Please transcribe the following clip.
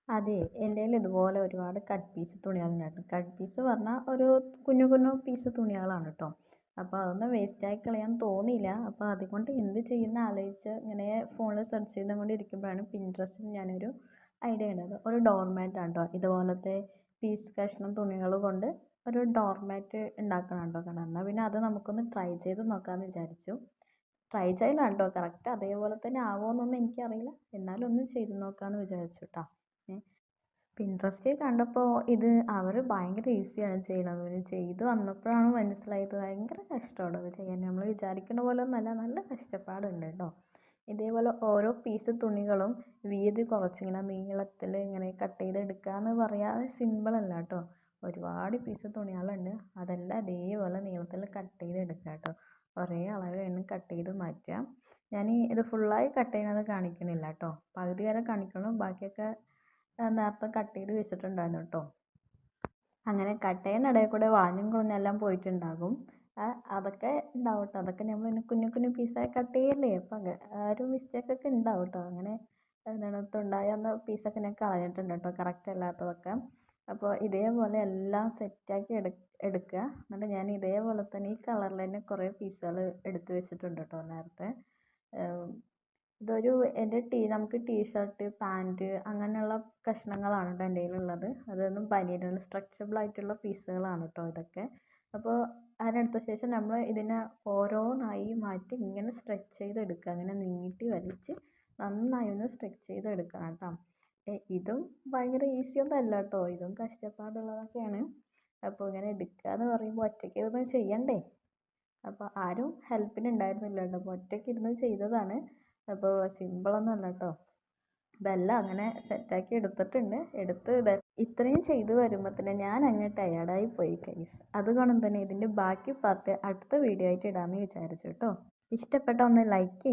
അതെ, എൻ്റെയിൽ ഇതുപോലെ ഒരുപാട് കട്ട് പീസ് തുണികളുണ്ടായിരുന്നു. കട്ട് പീസ് പറഞ്ഞാൽ ഒരു കുഞ്ഞു കുഞ്ഞു പീസ് തുണികളാണ് കേട്ടോ. അപ്പോൾ അതൊന്നും വേസ്റ്റായി കളയാൻ തോന്നിയില്ല. അപ്പോൾ അതുകൊണ്ട് എന്ത് ചെയ്യുമെന്ന് ആലോചിച്ച് ഇങ്ങനെ ഫോണിൽ സെർച്ച് ചെയ്തുകൊണ്ടിരിക്കുമ്പോഴാണ് പിൻട്രസ്റ്റിൽ ഞാനൊരു ഐഡിയ കണ്ടത്. ഒരു ഡോർമാറ്റാണ് കേട്ടോ. ഇതുപോലത്തെ പീസ് കഷ്ണം തുണികൾ കൊണ്ട് ഒരു ഡോർമാറ്റ് ഉണ്ടാക്കണം കേട്ടോ. കാരണം എന്നാൽ പിന്നെ അത് നമുക്കൊന്ന് ട്രൈ ചെയ്ത് നോക്കാമെന്ന് വിചാരിച്ചു. ട്രൈ ചെയ്യലാണ് കേട്ടോ. കറക്റ്റ് അതേപോലെ തന്നെ ആവുമോയെന്നൊന്നും എനിക്കറിയില്ല. എന്നാലും ഒന്ന് ചെയ്ത് നോക്കാമെന്ന് വിചാരിച്ചു കേട്ടോ. പിൻട്രസ്റ്റിൽ കണ്ടപ്പോൾ ഇത് അവർ ഭയങ്കര ഈസിയാണ് ചെയ്യണത്. ഇവർ ചെയ്ത് വന്നപ്പോഴാണ് മനസ്സിലായത് ഭയങ്കര കഷ്ടമാണ് അത് ചെയ്യാൻ. നമ്മൾ വിചാരിക്കുന്ന പോലെ ഒന്നല്ല, നല്ല കഷ്ടപ്പാടുണ്ട് കേട്ടോ. ഇതേപോലെ ഓരോ പീസ് തുണികളും വീതി കുറച്ചിങ്ങനെ നീളത്തിൽ ഇങ്ങനെ കട്ട് ചെയ്തെടുക്കുക എന്ന് പറയാതെ സിമ്പിളല്ല കേട്ടോ. ഒരുപാട് പീസ് തുണികളുണ്ട്. അതെല്ലാം ഇതേപോലെ നീളത്തിൽ കട്ട് ചെയ്തെടുക്കുക കേട്ടോ. ഒരേ അളവ് തന്നെ കട്ട് ചെയ്ത് മാറ്റുക. ഞാൻ ഇത് ഫുള്ളായി കട്ട് ചെയ്യണത് കാണിക്കണില്ല കേട്ടോ. പകുതി വരെ കാണിക്കണം. ബാക്കിയൊക്കെ നേരത്തെ കട്ട് ചെയ്ത് വെച്ചിട്ടുണ്ടായിരുന്നു കേട്ടോ. അങ്ങനെ കട്ട് ചെയ്യുന്ന ഇടയിൽ കൂടെ വളഞ്ഞും കുളഞ്ഞെല്ലാം പോയിട്ടുണ്ടാകും. അതൊക്കെ ഉണ്ടാവും കേട്ടോ. അതൊക്കെ നമ്മൾ ഇങ്ങനെ കുഞ്ഞു കുഞ്ഞു പീസായി കട്ട് ചെയ്യല്ലേ. അപ്പം ആ ഒരു മിസ്റ്റേക്കൊക്കെ ഉണ്ടാവും കേട്ടോ. അങ്ങനെ എന്താണ് തുണ്ടായ പീസൊക്കെ ഞാൻ കളഞ്ഞിട്ടുണ്ട് കേട്ടോ, കറക്റ്റ് അല്ലാത്തതൊക്കെ. അപ്പോൾ ഇതേപോലെ എല്ലാം സെറ്റാക്കി എടുക്കുക. എന്നിട്ട് ഞാൻ ഇതേപോലെ തന്നെ ഈ കളറിൽ തന്നെ കുറേ പീസുകൾ എടുത്ത് വെച്ചിട്ടുണ്ട് കേട്ടോ നേരത്തെ. ഇതൊരു നമുക്ക് ടീഷർട്ട്, പാൻറ്റ് അങ്ങനെയുള്ള കഷ്ണങ്ങളാണ് കേട്ടോ എൻ്റെ കയ്യിലുള്ളത്. അതൊന്നും ബനിയനുള്ള സ്ട്രെച്ചബിൾ ആയിട്ടുള്ള പീസുകളാണ് കേട്ടോ ഇതൊക്കെ. അപ്പോൾ അതിനെടുത്ത ശേഷം നമ്മൾ ഇതിനെ ഓരോന്നായി മാറ്റി ഇങ്ങനെ സ്ട്രെച്ച് ചെയ്തെടുക്കുക. അങ്ങനെ നീട്ടി വലിച്ച് നന്നായി ഒന്ന് സ്ട്രെച്ച് ചെയ്തെടുക്കണം കേട്ടോ. ഇതും ഭയങ്കര ഈസിയൊന്നും അല്ല കേട്ടോ. ഇതും കഷ്ടപ്പാടുള്ളതൊക്കെയാണ്. അപ്പോൾ ഇങ്ങനെ എടുക്കുക എന്ന് പറയുമ്പോൾ ഒറ്റയ്ക്ക് ഇരുന്ന് ചെയ്യണ്ടേ. അപ്പോൾ ആരും ഹെൽപ്പിന് ഉണ്ടായിരുന്നില്ല കേട്ടോ. അപ്പോൾ ഒറ്റയ്ക്ക് ഇരുന്ന് ചെയ്തതാണ്. അപ്പോൾ സിമ്പിളൊന്നും അല്ല കേട്ടോ. അപ്പോൾ എല്ലാം അങ്ങനെ സെറ്റാക്കി എടുത്തിട്ടുണ്ട്. ഇത്രയും ചെയ്ത് വരുമ്പോൾ തന്നെ ഞാൻ അങ്ങ് ടയേർഡായി പോയി ഗൈസ്. അതുകൊണ്ട് തന്നെ ഇതിൻ്റെ ബാക്കി പാർട്ട് അടുത്ത വീഡിയോ ആയിട്ട് ഇടാമെന്ന് വിചാരിച്ചു കേട്ടോ. ഇഷ്ടപ്പെട്ട ഒന്ന് ലൈക്ക്